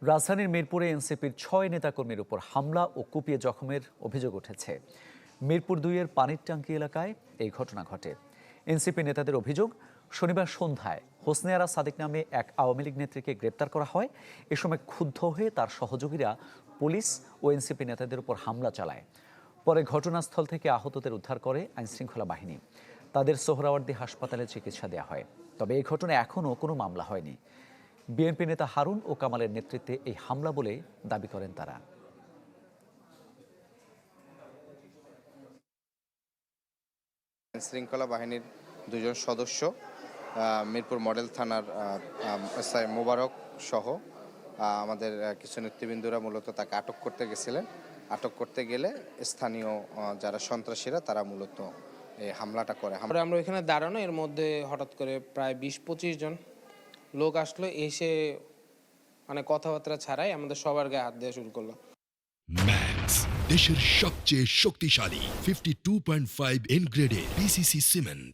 রাজধানীর মিরপুরে এনসিপির ৬ নেতাকর্মীর উপর হামলা ও কুপিয়ে জখমের অভিযোগ উঠেছে। মিরপুর ২-এর পানির ট্যাঙ্কি এলাকায় এই ঘটনা ঘটে। এনসিপি নেতাদের অভিযোগ, শনিবার সন্ধ্যায় হোসনে আরা সাদিক নামে এক আওয়ামী লীগ নেত্রীকে গ্রেপ্তার করা হয়। এ সময় ক্ষুব্ধ হয়ে তার সহযোগীরা পুলিশ ও এনসিপি নেতাদের উপর হামলা চালায়। পরে ঘটনাস্থল থেকে আহতদের উদ্ধার করে আইনশৃঙ্খলা বাহিনী। তাদের সোহরাওয়ার্দী হাসপাতালে চিকিৎসা দেওয়া হয়। তবে এই ঘটনায় এখনও কোনো মামলা হয়নি। বিএনপি নেতা হারুন ও কামালের নেতৃত্বে এই হামলা বলে দাবি করেন তারা। আইনশৃঙ্খলা বাহিনীর দুজন সদস্য মিরপুর মডেল থানার এসআই মোবারক সহ আমাদের কিছু নেতৃবৃন্দরা মূলত তাকে আটক করতে গেছিলেন। আটক করতে গেলে স্থানীয় যারা সন্ত্রাসীরা তারা মূলত এই হামলাটা করে। আমরা এখানে দাঁড়ানো, এর মধ্যে হঠাৎ করে প্রায় ২০-২৫ জন লোক আসলো, এসে মানে কথাবার্তা ছাড়াই আমাদের সবার গায়ে হাত দেওয়া শুরু করলো। ম্যাক্স, দেশের সবচেয়ে শক্তিশালী 52.5 এন গ্রেডের পিসিসি সিমেন্ট।